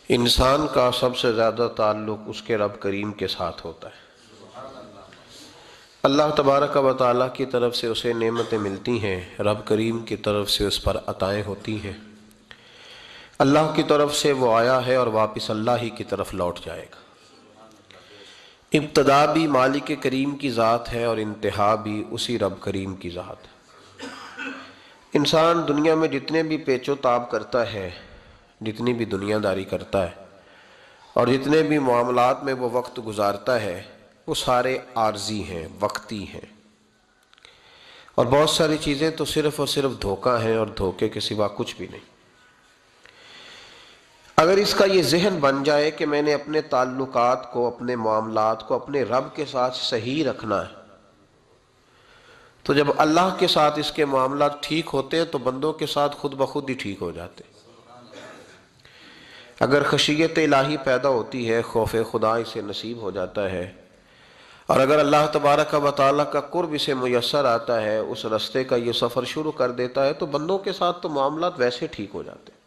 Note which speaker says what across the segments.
Speaker 1: انسان کا سب سے زیادہ تعلق اس کے رب کریم کے ساتھ ہوتا ہے۔ اللہ تبارک و تعالیٰ کی طرف سے اسے نعمتیں ملتی ہیں، رب کریم کی طرف سے اس پر عطائیں ہوتی ہیں۔ اللہ کی طرف سے وہ آیا ہے اور واپس اللہ ہی کی طرف لوٹ جائے گا۔ ابتدا بھی مالک کریم کی ذات ہے اور انتہا بھی اسی رب کریم کی ذات ہے۔ انسان دنیا میں جتنے بھی پیچ و تاب کرتا ہے، جتنی بھی دنیا داری کرتا ہے اور جتنے بھی معاملات میں وہ وقت گزارتا ہے، وہ سارے عارضی ہیں، وقتی ہیں، اور بہت ساری چیزیں تو صرف اور صرف دھوکہ ہیں اور دھوکے کے سوا کچھ بھی نہیں۔ اگر اس کا یہ ذہن بن جائے کہ میں نے اپنے تعلقات کو، اپنے معاملات کو اپنے رب کے ساتھ صحیح رکھنا ہے، تو جب اللہ کے ساتھ اس کے معاملات ٹھیک ہوتے ہیں تو بندوں کے ساتھ خود بخود ہی ٹھیک ہو جاتے ہیں۔ اگر خشیت الہی پیدا ہوتی ہے، خوف خدا اسے نصیب ہو جاتا ہے، اور اگر اللہ تبارک و تعالیٰ کا قرب اسے میسر آتا ہے، اس رستے کا یہ سفر شروع کر دیتا ہے، تو بندوں کے ساتھ تو معاملات ویسے ٹھیک ہو جاتے ہیں۔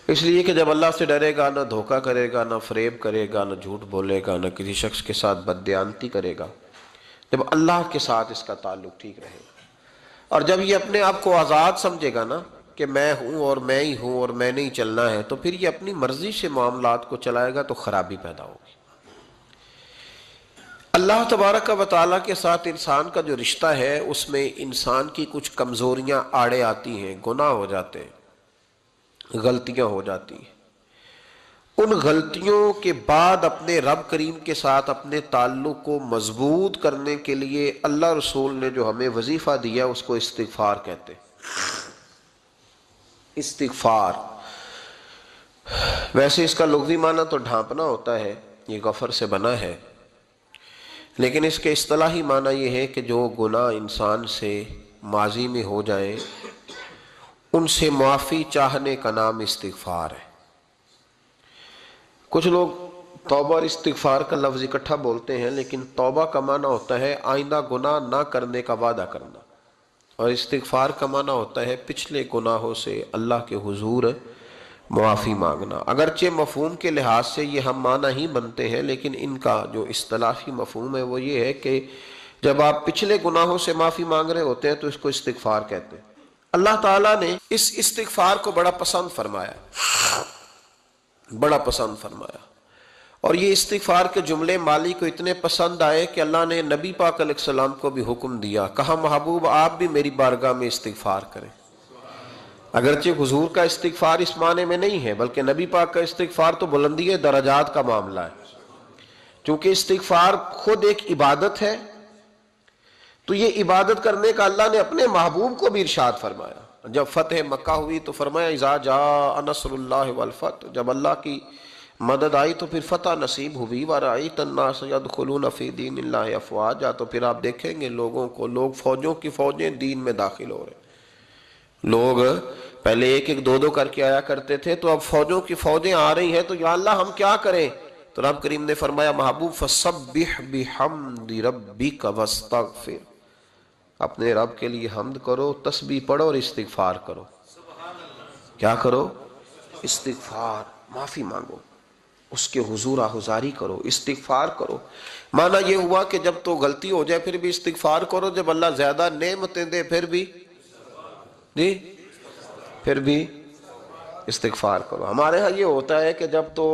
Speaker 1: اس لیے کہ جب اللہ سے ڈرے گا، نہ دھوکہ کرے گا، نہ فریب کرے گا، نہ جھوٹ بولے گا، نہ کسی شخص کے ساتھ بددیانتی کرے گا، جب اللہ کے ساتھ اس کا تعلق ٹھیک رہے گا، اور جب یہ اپنے آپ کو آزاد سمجھے گا نا کہ میں ہوں اور میں ہی ہوں اور میں نے ہی چلنا ہے، تو پھر یہ اپنی مرضی سے معاملات کو چلائے گا تو خرابی پیدا ہوگی۔ اللہ تبارک و تعالیٰ کے ساتھ انسان کا جو رشتہ ہے، اس میں انسان کی کچھ کمزوریاں آڑے آتی ہیں، گناہ ہو جاتے ہیں، غلطیاں ہو جاتی ہیں۔ ان غلطیوں کے بعد اپنے رب کریم کے ساتھ اپنے تعلق کو مضبوط کرنے کے لیے اللہ رسول نے جو ہمیں وظیفہ دیا اس کو استغفار کہتے ہیں۔ استغفار ویسے اس کا لغوی معنی تو ڈھانپنا ہوتا ہے، یہ غفر سے بنا ہے، لیکن اس کے اصطلاحی معنی یہ ہے کہ جو گناہ انسان سے ماضی میں ہو جائیں ان سے معافی چاہنے کا نام استغفار ہے۔ کچھ لوگ توبہ اور استغفار کا لفظ اکٹھا بولتے ہیں، لیکن توبہ کا معنی ہوتا ہے آئندہ گناہ نہ کرنے کا وعدہ کرنا، اور استغفار کا معنی ہوتا ہے پچھلے گناہوں سے اللہ کے حضور معافی مانگنا۔ اگرچہ مفہوم کے لحاظ سے یہ ہم معنی ہی بنتے ہیں، لیکن ان کا جو اصطلاحی مفہوم ہے وہ یہ ہے کہ جب آپ پچھلے گناہوں سے معافی مانگ رہے ہوتے ہیں تو اس کو استغفار کہتے ہیں۔ اللہ تعالیٰ نے اس استغفار کو بڑا پسند فرمایا، بڑا پسند فرمایا، اور یہ استغفار کے جملے مالی کو اتنے پسند آئے کہ اللہ نے نبی پاک علیہ السلام کو بھی حکم دیا، کہا محبوب آپ بھی میری بارگاہ میں استغفار کریں۔ اگرچہ حضور کا استغفار اس معنی میں نہیں ہے، بلکہ نبی پاک کا استغفار تو بلندی درجات کا معاملہ ہے۔ چونکہ استغفار خود ایک عبادت ہے، تو یہ عبادت کرنے کا اللہ نے اپنے محبوب کو بھی ارشاد فرمایا۔ جب فتح مکہ ہوئی تو فرمایا اذا جاء نصر اللہ والفتح، جب اللہ کی مدد آئی تو پھر فتح نصیب ہوئی، وَرَأَيْتَ النَّاسَ يَدْخُلُونَ فِي دِينِ اللَّهِ أَفْوَاجًا، تو پھر آپ دیکھیں گے لوگوں کو، لوگ فوجوں کی فوجیں دین میں داخل ہو رہے۔ لوگ پہلے ایک ایک دو دو کر کے آیا کرتے تھے، تو اب فوجوں کی فوجیں آ رہی ہیں، تو یا اللہ ہم کیا کریں؟ تو رب کریم نے فرمایا محبوب فَسَبِّحْ بِحَمْدِ رَبِّكَ وَاسْتَغْفِرْ، اپنے رب کے لیے حمد کرو، تسبیح پڑھو اور استغفار کرو۔ کیا کرو؟ استغفار، معافی مانگو، اس کے حضور آہذاری کرو، استغفار کرو۔ معنی یہ ہوا کہ جب تو غلطی ہو جائے پھر بھی استغفار کرو، جب اللہ زیادہ نعمتیں دے پھر بھی پھر بھی استغفار کرو۔ ہمارے ہاں یہ ہوتا ہے کہ جب تو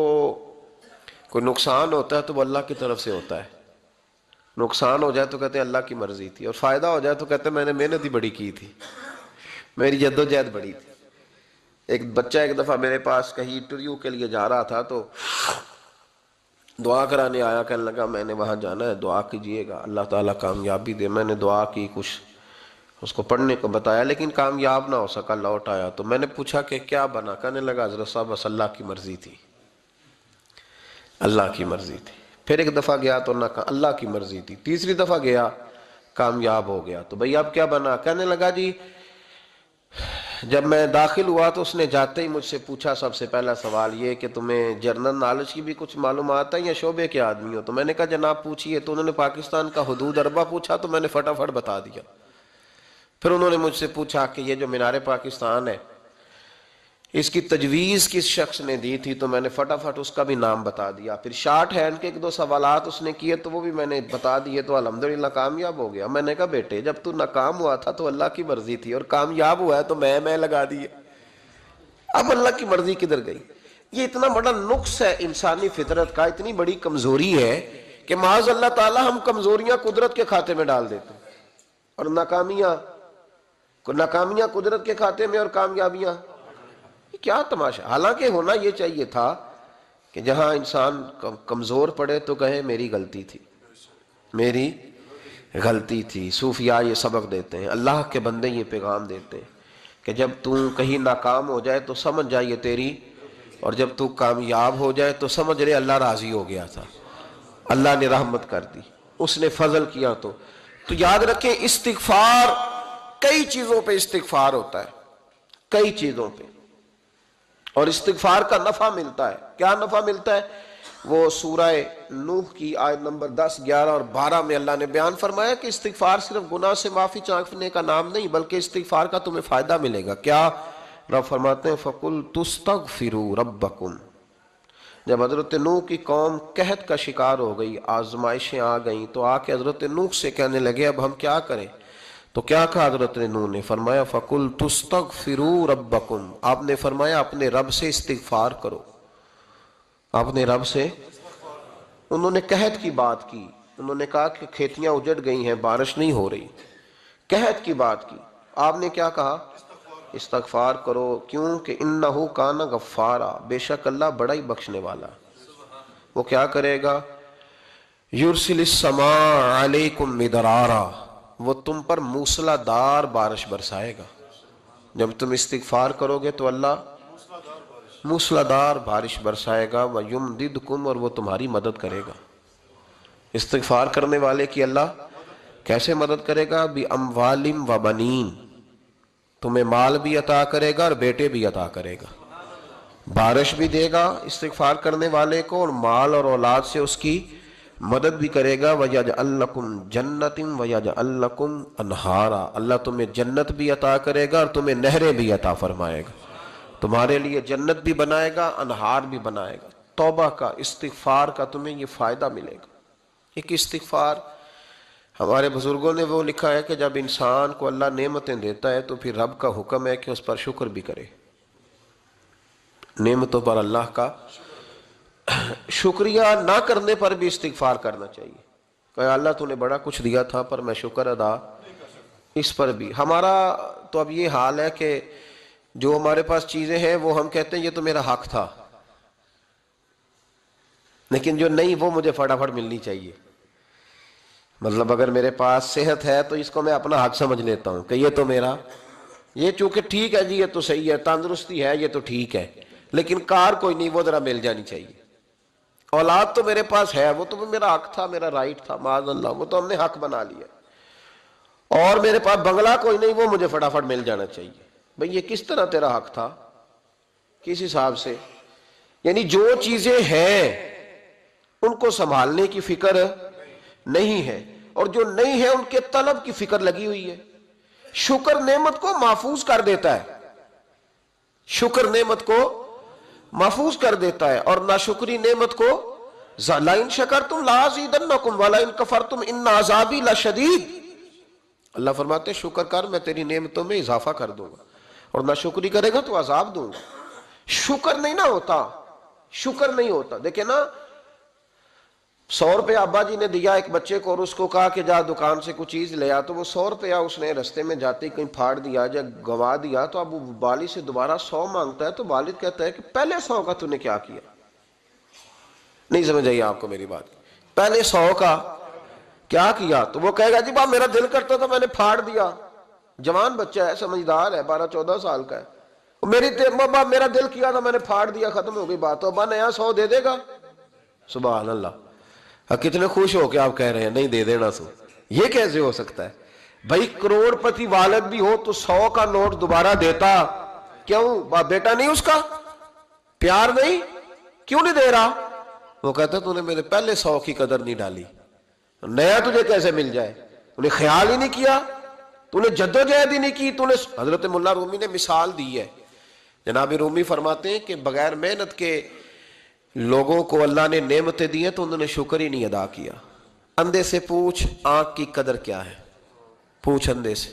Speaker 1: کوئی نقصان ہوتا ہے تو وہ اللہ کی طرف سے ہوتا ہے، نقصان ہو جائے تو کہتے ہیں اللہ کی مرضی تھی، اور فائدہ ہو جائے تو کہتے ہیں میں نے محنت ہی بڑی کی تھی، میری جدوجہد بڑی تھی۔ ایک بچہ ایک دفعہ میرے پاس کہیں انٹرویو کے لیے جا رہا تھا، تو دعا کرانے آیا، کہنے لگا میں نے وہاں جانا ہے، دعا کیجئے گا اللہ تعالیٰ کامیابی دے۔ میں نے دعا کی، کچھ اس کو پڑھنے کو بتایا، لیکن کامیاب نہ ہو سکا، لوٹ آیا۔ تو میں نے پوچھا کہ کیا بنا؟ کہنے لگا حضرت صاحب بس اللہ کی مرضی تھی، اللہ کی مرضی تھی۔ پھر ایک دفعہ گیا تو نہ کہا اللہ کی مرضی تھی، تیسری دفعہ گیا کامیاب ہو گیا۔ تو بھئی اب کیا بنا؟ کہنے لگا جی جب میں داخل ہوا تو اس نے جاتے ہی مجھ سے پوچھا سب سے پہلا سوال یہ کہ تمہیں جنرل نالج کی بھی کچھ معلومات ہے یا شعبے کے آدمی ہو؟ تو میں نے کہا جناب پوچھئے۔ تو انہوں نے پاکستان کا حدود اربہ پوچھا تو میں نے فٹافٹ بتا دیا۔ پھر انہوں نے مجھ سے پوچھا کہ یہ جو مینار پاکستان ہے اس کی تجویز کس شخص نے دی تھی تو میں نے فٹافٹ اس کا بھی نام بتا دیا. پھر شارٹ ہینڈ کے 1-2 سوالات اس نے کیے تو وہ بھی میں نے بتا دیے تو الحمدللہ کامیاب ہو گیا. میں نے کہا بیٹے جب تو ناکام ہوا تھا تو اللہ کی مرضی تھی، اور کامیاب ہوا ہے تو میں لگا دیے. اب اللہ کی مرضی کدھر گئی؟ یہ اتنا بڑا نقص ہے انسانی فطرت کا، اتنی بڑی کمزوری ہے کہ معاذ اللہ تعالی ہم کمزوریاں قدرت کے کھاتے میں ڈال دیتے ہیں، اور ناکامیاں قدرت کے کھاتے میں اور کامیابیاں. کیا تماشا! حالانکہ ہونا یہ چاہیے تھا کہ جہاں انسان کمزور پڑے تو کہے میری غلطی تھی. صوفیاء یہ سبق دیتے ہیں، اللہ کے بندے یہ پیغام دیتے ہیں کہ جب تو کہیں ناکام ہو جائے تو سمجھ جائے تیری، اور جب تو کامیاب ہو جائے تو سمجھ رہے اللہ راضی ہو گیا تھا، اللہ نے رحمت کر دی، اس نے فضل کیا. تو یاد رکھیں استغفار، کئی چیزوں پہ استغفار ہوتا ہے، کئی چیزوں پہ، اور استغفار کا نفع ملتا ہے. کیا نفع ملتا ہے؟ وہ سورہ نوح کی آیت نمبر 10، 11 اور 12 میں اللہ نے بیان فرمایا کہ استغفار صرف گناہ سے معافی چاہنے کا نام نہیں، بلکہ استغفار کا تمہیں فائدہ ملے گا. کیا؟ رب فرماتے ہیں فَقُلْ تُسْتَغْفِرُوا رَبَّكُمْ. جب حضرت نوح کی قوم قحط کا شکار ہو گئی، آزمائشیں آ گئیں، تو آ کے حضرت نوح سے کہنے لگے اب ہم کیا کریں؟ تو کیا کہا حضرت نوح نے؟ فرمایا فَقُلْ تُسْتَغْفِرُوا رَبَّكُمْ. آپ نے فرمایا اپنے رب سے استغفار کرو، اپنے رب سے. انہوں نے قحط کی بات کی، انہوں نے کہا کہ کھیتیاں اجڑ گئی ہیں، بارش نہیں ہو رہی، قحط کی بات کی. آپ نے کیا کہا؟ استغفار کرو. کیوں کہ انہو کان غفارا، بے شک اللہ بڑا ہی بخشنے والا. وہ کیا کرے گا؟ یرسل السماء علیکم مدرارا، وہ تم پر موسلا دار بارش برسائے گا. جب تم استغفار کرو گے تو اللہ موسلا دار بارش برسائے گا. وَيُمْدِدْكُمْ، اور وہ تمہاری مدد کرے گا. استغفار کرنے والے کی اللہ کیسے مدد کرے گا؟ بِأَمْوَالٍ وَبَنِينَ، تمہیں مال بھی عطا کرے گا اور بیٹے بھی عطا کرے گا. بارش بھی دے گا استغفار کرنے والے کو، اور مال اور اولاد سے اس کی مدد بھی کرے گا. وَيَجْعَلْ لَكُمْ جَنَّةٍ وَيَجْعَلْ لَكُمْ أَنْهَارًا، اللہ تمہیں جنت بھی عطا کرے گا اور تمہیں نہریں بھی عطا فرمائے گا. تمہارے لیے جنت بھی بنائے گا، انہار بھی بنائے گا. توبہ کا، استغفار کا تمہیں یہ فائدہ ملے گا. ایک استغفار، ہمارے بزرگوں نے وہ لکھا ہے کہ جب انسان کو اللہ نعمتیں دیتا ہے تو پھر رب کا حکم ہے کہ اس پر شکر بھی کرے. نعمتوں پر اللہ کا شکریہ نہ کرنے پر بھی استغفار کرنا چاہیے کہ اللہ تو نے بڑا کچھ دیا تھا پر میں شکر ادا اس پر بھی. ہمارا تو اب یہ حال ہے کہ جو ہمارے پاس چیزیں ہیں وہ ہم کہتے ہیں یہ تو میرا حق تھا، لیکن جو نہیں وہ مجھے فٹافٹ ملنی چاہیے. مطلب اگر میرے پاس صحت ہے تو اس کو میں اپنا حق سمجھ لیتا ہوں کہ یہ تو میرا، یہ چونکہ ٹھیک ہے جی، یہ تو صحیح ہے، تندرستی ہے یہ تو ٹھیک ہے، لیکن کار کوئی نہیں، وہ ذرا مل جانی چاہیے. اولاد تو میرے پاس ہے، وہ تو میرا حق تھا، میرا رائٹ تھا، معاذ اللہ وہ تو ہم نے حق بنا لیا. اور میرے پاس بنگلہ کوئی نہیں، وہ مجھے فٹافٹ مل جانا چاہیے. بھئی یہ کس طرح تیرا حق تھا؟ کس حساب سے؟ یعنی جو چیزیں ہیں ان کو سنبھالنے کی فکر نہیں ہے، اور جو نہیں ہے ان کے طلب کی فکر لگی ہوئی ہے. شکر نعمت کو محفوظ کر دیتا ہے، شکر نعمت کو محفوظ کر دیتا ہے، اور ناشکری نعمت کو لَئِن شَكَرْتُمْ لَأَزِيدَنَّكُمْ وَلَئِن كَفَرْتُمْ إِنَّ عَذَابِي لَشَدِيدٌ. اللہ فرماتے ہیں شکر کر، میں تیری نعمتوں میں اضافہ کر دوں گا، اور ناشکری کرے گا تو عذاب دوں گا. شکر نہیں نہ ہوتا، شکر نہیں ہوتا. دیکھیں نا، 100 روپے ابا جی نے دیا ایک بچے کو اور اس کو کہا کہ جا دکان سے کچھ چیز لے آ، تو وہ 100 روپیہ اس نے رستے میں جاتے کہیں پھاڑ دیا یا گوا دیا، تو اب وہ والد سے دوبارہ 100 مانگتا ہے. تو والد کہتا ہے کہ پہلے 100 کا تو نے کیا کیا؟ نہیں سمجھ آئی آپ کو میری بات؟ پہلے 100 کا کیا کیا؟ تو وہ کہے گا جی میرا دل کرتا تھا میں نے پھاڑ دیا. جوان بچہ ہے، سمجھدار ہے، 12-14 سال کا ہے. میرا دل کیا تھا میں نے پھاڑ دیا، ختم ہو گئی بات. تو ابا نیا 100 دے دے گا؟ سبحان اللہ. کتنے خوش ہو کے آپ کہہ رہے ہیں نہیں دے دینا سو. یہ کیسے ہو سکتا ہے بھائی؟ کروڑ پتی والد بھی ہو تو 100 کا نوٹ دوبارہ دیتا کیوں؟ بیٹا نہیں اس کا پیار نہیں؟ کیوں نہیں دے رہا؟ وہ کہتا تو نے میرے پہلے 100 کی قدر نہیں ڈالی، نیا تجھے کیسے مل جائے؟ تو نے خیال ہی نہیں کیا، تو نے جدوجہد ہی نہیں کی. تو نے حضرت مولا رومی نے مثال دی ہے جناب رومی فرماتے ہیں کہ بغیر محنت کے لوگوں کو اللہ نے نعمتیں دی ہیں تو انہوں نے شکر ہی نہیں ادا کیا. اندھے سے پوچھ آنکھ کی قدر کیا ہے. پوچھ اندھے سے،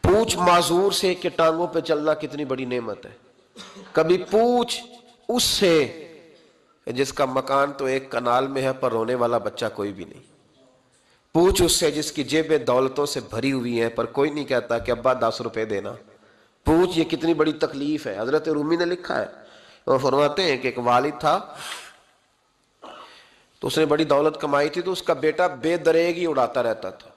Speaker 1: پوچھ معذور سے کہ ٹانگوں پہ چلنا کتنی بڑی نعمت ہے. کبھی پوچھ اس سے جس کا مکان تو ایک کنال میں ہے پر رونے والا بچہ کوئی بھی نہیں. پوچھ اس سے جس کی جیبیں دولتوں سے بھری ہوئی ہیں پر کوئی نہیں کہتا کہ ابا 10 روپے دینا. پوچھ یہ کتنی بڑی تکلیف ہے. حضرت رومی نے لکھا ہے، وہ فرماتے ہیں کہ ایک والد تھا تو اس نے بڑی دولت کمائی تھی تو اس کا بیٹا بے دریغ ہی اڑاتا رہتا تھا.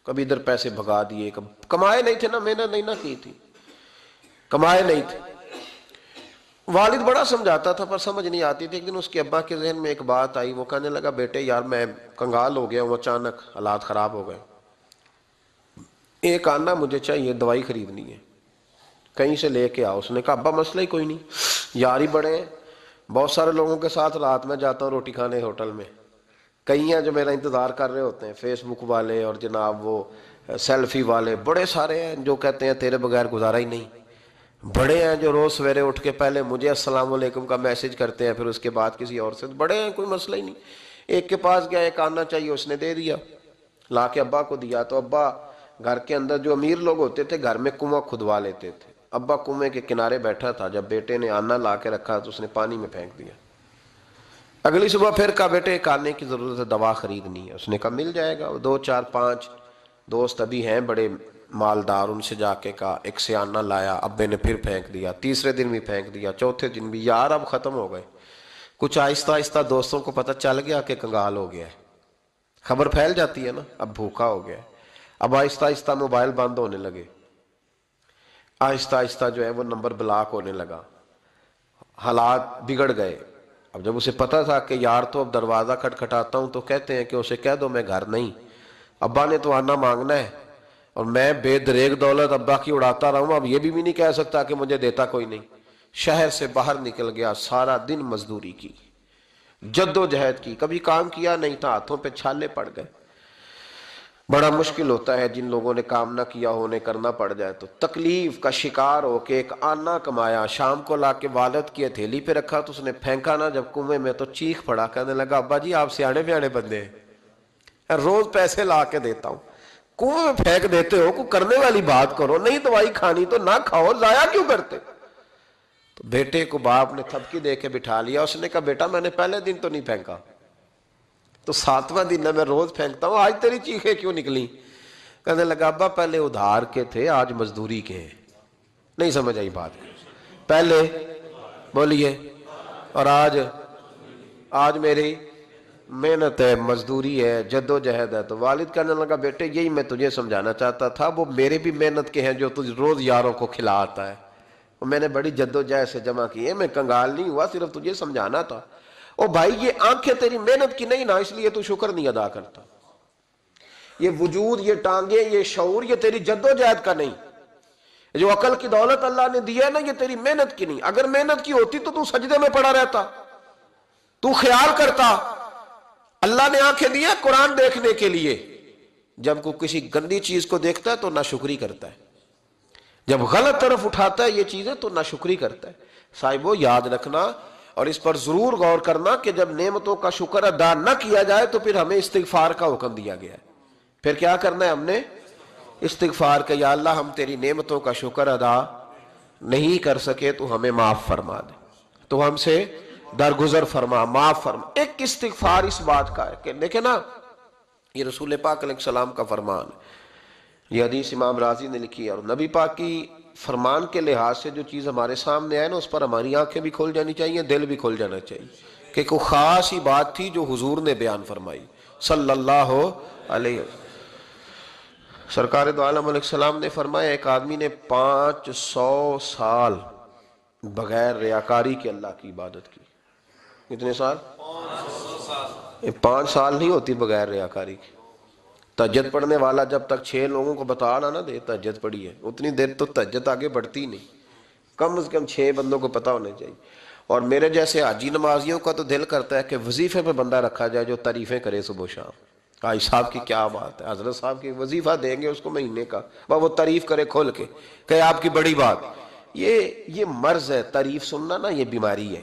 Speaker 1: کبھی ادھر پیسے بھگا دیے، کمائے نہیں تھے نا، محنت نہیں نہ کی تھی، کمائے نہیں تھے. والد بڑا سمجھاتا تھا پر سمجھ نہیں آتی تھی. ایک دن اس کے ابا کے ذہن میں ایک بات آئی، وہ کہنے لگا بیٹے یار میں کنگال ہو گیا ہوں، اچانک حالات خراب ہو گئے، ایک آنا مجھے چاہیے، دوائی خریدنی ہے، کہیں سے لے کے آؤ. اس نے کہا ابا مسئلہ ہی کوئی نہیں، یار ہی بڑے ہیں، بہت سارے لوگوں کے ساتھ رات میں جاتا ہوں روٹی کھانے ہوٹل میں، کئی ہیں جو میرا انتظار کر رہے ہوتے ہیں، فیس بک والے اور جناب وہ سیلفی والے بڑے سارے ہیں جو کہتے ہیں تیرے بغیر گزارا ہی نہیں. بڑے ہیں جو روز سویرے اٹھ کے پہلے مجھے السلام علیکم کا میسج کرتے ہیں پھر اس کے بعد کسی اور سے. بڑے ہیں، کوئی مسئلہ ہی نہیں. ایک کے پاس گیا، ایک آنا چاہیے، اس نے دے دیا، لا کے ابا کو دیا. تو ابا گھر کے اندر جو امیر لوگ ہوتے تھے گھر میں کنواں کھدوا لیتے تھے. ابا کنویں کے کنارے بیٹھا تھا، جب بیٹے نے آنا لا کے رکھا تو اس نے پانی میں پھینک دیا. اگلی صبح پھر کہا بیٹے ایک آنے کی ضرورت ہے، دوا خریدنی ہے. اس نے کہا مل جائے گا. 2 4 5 دوست ابھی ہیں بڑے مالدار، ان سے جا کے کہا، ایک سے آنا لایا، ابے نے پھر پھینک دیا، تیسرے دن بھی پھینک دیا، چوتھے دن بھی. یار اب ختم ہو گئے. کچھ آہستہ آہستہ دوستوں کو پتہ چل گیا کہ کنگال ہو گیا ہے، خبر پھیل جاتی ہے نا، اب بھوکا ہو گیا ہے. اب آہستہ آہستہ موبائل بند ہونے لگے، آہستہ آہستہ جو ہے وہ نمبر بلاک ہونے لگا، حالات بگڑ گئے. اب جب اسے پتا تھا کہ یار تو اب دروازہ کھٹکھٹاتا ہوں تو کہتے ہیں کہ اسے کہہ دو میں گھر نہیں، ابا نے تو آنا مانگنا ہے اور میں بے دریغ دولت ابا کی اڑاتا رہا ہوں، اب یہ بھی نہیں کہہ سکتا کہ مجھے دیتا کوئی نہیں. شہر سے باہر نکل گیا، سارا دن مزدوری کی، جد و جہد کی، کبھی کام کیا نہیں تھا، ہاتھوں پہ چھالے پڑ گئے. بڑا مشکل ہوتا ہے جن لوگوں نے کام نہ کیا ہو، انہیں کرنا پڑ جائے تو. تکلیف کا شکار ہو کے ایک آنا کمایا، شام کو لا کے والد کی ہتھیلی پہ رکھا تو اس نے پھینکا نا جب کنویں میں تو چیخ پڑا، کہنے لگا ابا جی آپ سیانے بیانے بندے ہیں، روز پیسے لا کے دیتا ہوں، کنویں میں پھینک دیتے ہو، کوئی کرنے والی بات کرو، نہیں دوائی کھانی تو نہ کھاؤ، ضائع کیوں کرتے. تو بیٹے کو باپ نے تھپکی دے کے بٹھا لیا. اس نے کہا بیٹا میں نے پہلے دن تو نہیں پھینکا، تو 7واں دن ہے، میں روز پھینکتا ہوں، آج تیری چیخیں کیوں نکلی؟ کہنے لگا ابا پہلے ادھار کے تھے آج مزدوری کے ہیں. نہیں سمجھ آئی بات؟ پہلے بولیے، اور آج میری محنت ہے، مزدوری ہے، جد و جہد ہے. تو والد کہنے لگا بیٹے یہی میں تجھے سمجھانا چاہتا تھا، وہ میرے بھی محنت کے ہیں جو تجھ روز یاروں کو کھلا آتا ہے، میں نے بڑی جد و جہد سے جمع کی ہے، میں کنگال نہیں ہوا، صرف تجھے سمجھانا تھا. او بھائی یہ آنکھیں تیری محنت کی نہیں نا، اس لیے تو شکر نہیں ادا کرتا. یہ وجود، یہ ٹانگیں، یہ شعور، یہ تیری جد و جہد کا نہیں. جو عقل کی دولت اللہ نے دی ہے نا، یہ تیری محنت کی نہیں. اگر محنت کی ہوتی تو سجدے میں پڑا رہتا، تو خیال کرتا. اللہ نے آنکھیں دی ہے قرآن دیکھنے کے لیے، جب کوئی کسی گندی چیز کو دیکھتا ہے تو ناشکری کرتا ہے، جب غلط طرف اٹھاتا ہے یہ چیزیں تو ناشکری کرتا ہے. صاحبو یاد رکھنا اور اس پر ضرور غور کرنا کہ جب نعمتوں کا شکر ادا نہ کیا جائے تو پھر ہمیں استغفار کا حکم دیا گیا ہے. پھر کیا کرنا ہے ہم نے؟ استغفار کہ یا اللہ ہم تیری نعمتوں کا شکر ادا نہیں کر سکے تو ہمیں معاف فرما دے، تو ہم سے درگزر فرما، معاف فرما. ایک استغفار اس بات کا ہے کہ دیکھیں نا، یہ رسول پاک علیہ السلام کا فرمان ہے، یہ حدیث امام رازی نے لکھی ہے، اور نبی پاک کی فرمان کے لحاظ سے جو چیز ہمارے سامنے آئے نا اس پر ہماری آنکھیں بھی کھل جانی چاہیے، دل بھی کھل جانا چاہیے کہ کوئی خاص ہی بات تھی جو حضور نے بیان فرمائی صلی اللہ علیہ وسلم. سرکار دو عالم علیہ السلام نے فرمایا ایک آدمی نے 500 سال بغیر ریاکاری کے اللہ کی عبادت کی. کتنے سال؟ 5 سال نہیں ہوتی بغیر ریاکاری کی. تہجد پڑھنے والا جب تک 6 لوگوں کو بتا نہ دے تہجد پڑھی ہے، اتنی دیر تو تہجد آگے بڑھتی نہیں. کم از کم 6 بندوں کو پتا ہونے چاہیے. اور میرے جیسے حاجی نمازیوں کا تو دل کرتا ہے کہ وظیفے پہ بندہ رکھا جائے جو تعریفیں کرے صبح و شام. حاجی صاحب کی کیا بات ہے، حضرت صاحب کی وظیفہ دیں گے اس کو مہینے کا، وہ تعریف کرے کھول کے کہ آپ کی بڑی بات. یہ مرض ہے، تعریف سننا نا یہ بیماری ہے،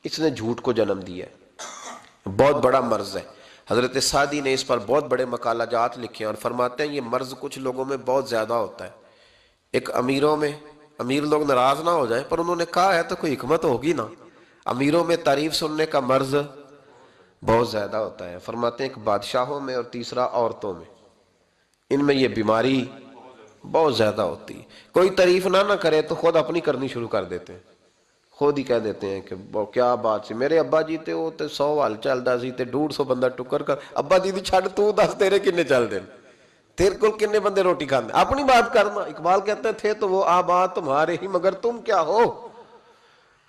Speaker 1: اس نے جھوٹ کو جنم دیا ہے، بہت بڑا مرض ہے۔ حضرت سعدی نے اس پر بہت بڑے مقالہ جات لکھے ہیں اور فرماتے ہیں یہ مرض کچھ لوگوں میں بہت زیادہ ہوتا ہے۔ ایک امیروں میں، امیر لوگ ناراض نہ ہو جائیں پر انہوں نے کہا ہے تو کوئی حکمت ہوگی نا، امیروں میں تعریف سننے کا مرض بہت زیادہ ہوتا ہے۔ فرماتے ہیں ایک بادشاہوں میں اور تیسرا عورتوں میں، ان میں یہ بیماری بہت زیادہ ہوتی ہے۔ کوئی تعریف نہ کرے تو خود اپنی کرنی شروع کر دیتے ہیں، خود ہی کہہ دیتے ہیں کہ کیا بات سی، میرے ابا جی تے وہ تے 100 حال چلدا سی تے 150 بندہ ٹکر کر، ابا جی دی چھڑ تو دس تیرے کنے چل دے، تیرے کو کنے بندے روٹی کھاندے، اپنی بات کرنا۔ اقبال کہتے تھے تو وہ آباد تمہارے ہی مگر تم کیا ہو،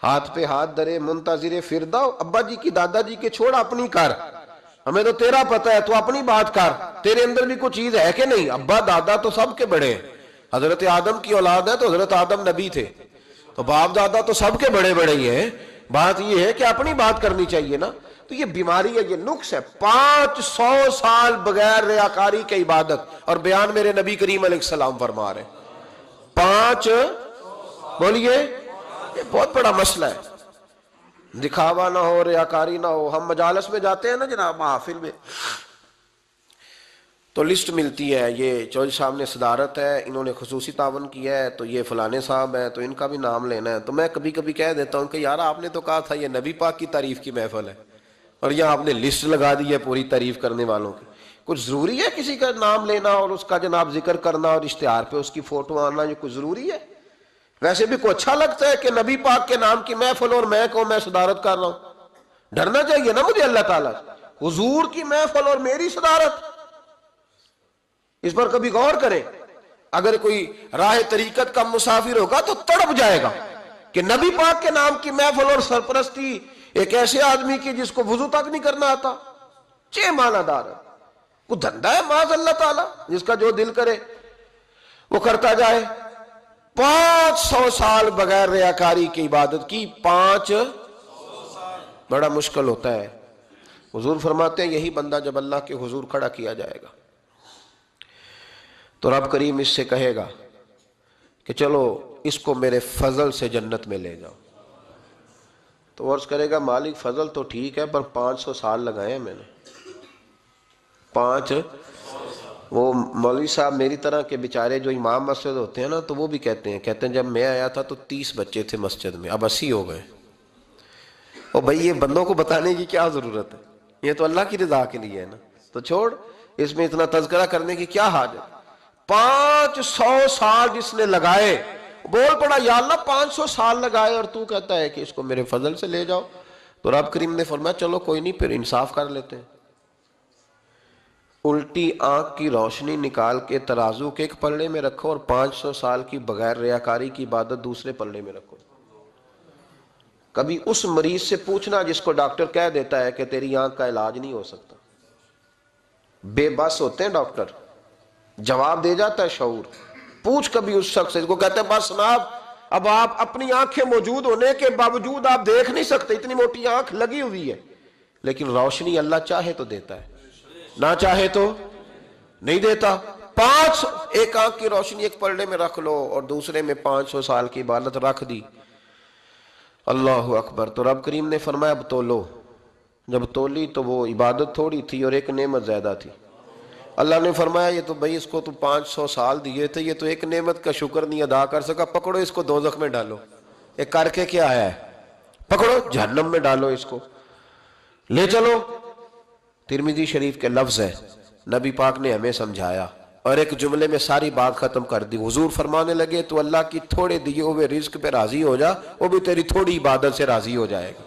Speaker 1: ہاتھ پہ ہاتھ درے منتظر فرداؤ، ابا جی کی دادا جی کے چھوڑ اپنی کر، ہمیں تو تیرا پتہ ہے تو اپنی بات کر، تیرے اندر بھی کوئی چیز ہے کہ نہیں۔ ابا دادا تو سب کے بڑے ہیں، حضرت آدم کی اولاد ہے تو حضرت آدم نبی تھے، تو باپ دادا تو سب کے بڑے بڑے ہی ہیں، بات یہ ہے کہ اپنی بات کرنی چاہیے نا۔ تو یہ بیماری ہے، یہ نقص ہے۔ 500 سال بغیر ریاکاری کی عبادت، اور بیان میرے نبی کریم علیہ السلام فرما رہے ہیں 5، بولیے، یہ بہت بڑا مسئلہ ہے، دکھاوا نہ ہو، ریاکاری نہ ہو۔ ہم مجالس میں جاتے ہیں نا جناب، محافل میں، تو لسٹ ملتی ہے، یہ چودھری صاحب نے صدارت ہے، انہوں نے خصوصی تعاون کیا ہے، تو یہ فلانے صاحب ہیں تو ان کا بھی نام لینا ہے۔ تو میں کبھی کبھی کہہ دیتا ہوں کہ یار آپ نے تو کہا تھا یہ نبی پاک کی تعریف کی محفل ہے، اور یہاں آپ نے لسٹ لگا دی ہے پوری تعریف کرنے والوں کی۔ کچھ ضروری ہے کسی کا نام لینا اور اس کا جناب ذکر کرنا اور اشتہار پہ اس کی فوٹو آنا، یہ کچھ ضروری ہے؟ ویسے بھی کوئی اچھا لگتا ہے کہ نبی پاک کے نام کی محفل اور میں صدارت کر رہا ہوں؟ ڈرنا چاہیے نا مجھے اللہ تعالیٰ سے، حضور کی محفل اور میری صدارت، اس پر کبھی غور کریں۔ اگر کوئی راہ طریقت کا مسافر ہوگا تو تڑپ جائے گا کہ نبی پاک کے نام کی محفل اور سرپرستی ایک ایسے آدمی کی جس کو وضو تک نہیں کرنا آتا، چھ معنی دار ہے، وہ دھندا ہے معاذ اللہ تعالیٰ، جس کا جو دل کرے وہ کرتا جائے۔ 500 سال بغیر ریاکاری کی عبادت کی، 500 بڑا مشکل ہوتا ہے۔ حضور فرماتے ہیں یہی بندہ جب اللہ کے حضور کھڑا کیا جائے گا تو رب کریم اس سے کہے گا کہ چلو اس کو میرے فضل سے جنت میں لے جاؤ، تو عرض کرے گا مالک فضل تو ٹھیک ہے پر 500 سال لگائے ہیں میں نے، 5۔ وہ مولوی صاحب میری طرح کے بیچارے جو امام مسجد ہوتے ہیں نا، تو وہ بھی کہتے ہیں جب میں آیا تھا تو 30 بچے تھے مسجد میں، اب 80 ہو گئے۔ اور بھائی یہ بندوں کو بتانے کی کیا ضرورت ہے، یہ تو اللہ کی رضا کے لیے ہے نا، تو چھوڑ اس میں اتنا تذکرہ کرنے کی کیا حاجت۔ 500 سال جس نے لگائے، بول پڑا یا اللہ 500 سال لگائے اور تو کہتا ہے کہ اس کو میرے فضل سے لے جاؤ، تو رب کریم نے فرمایا چلو کوئی نہیں، پھر انصاف کر لیتے ہیں، الٹی آنکھ کی روشنی نکال کے ترازو کے ایک پلڑے میں رکھو اور 500 سال کی بغیر ریاکاری کی عبادت دوسرے پلڑے میں رکھو۔ کبھی اس مریض سے پوچھنا جس کو ڈاکٹر کہہ دیتا ہے کہ تیری آنکھ کا علاج نہیں ہو سکتا، بے بس ہوتے ہیں ڈاکٹر، جواب دے جاتا ہے شعور۔ پوچھ کبھی اس شخص سے کو کہتے ہیں بس جناب اب آپ اپنی آنکھیں موجود ہونے کے باوجود آپ دیکھ نہیں سکتے، اتنی موٹی آنکھ لگی ہوئی ہے، لیکن روشنی اللہ چاہے تو دیتا ہے، نہ چاہے تو نہیں دیتا۔ 500 ایک آنکھ کی روشنی ایک پلڑے میں رکھ لو اور دوسرے میں 500 سال کی عبادت رکھ دی، اللہ اکبر۔ تو رب کریم نے فرمایا اب تولو، جب تولی تو وہ عبادت تھوڑی تھی اور ایک نعمت زیادہ تھی۔ اللہ نے فرمایا یہ تو بھائی اس کو تو 500 سال دیے تھے، یہ تو ایک نعمت کا شکر نہیں ادا کر سکا، پکڑو اس کو دوزخ میں ڈالو۔ ایک کر کے کیا آیا ہے، پکڑو جہنم میں ڈالو، اس کو لے چلو۔ ترمذی شریف کے لفظ ہے، نبی پاک نے ہمیں سمجھایا اور ایک جملے میں ساری بات ختم کر دی۔ حضور فرمانے لگے تو اللہ کی تھوڑے دیے ہوئے رزق پہ راضی ہو جا، وہ بھی تیری تھوڑی عبادت سے راضی ہو جائے گا۔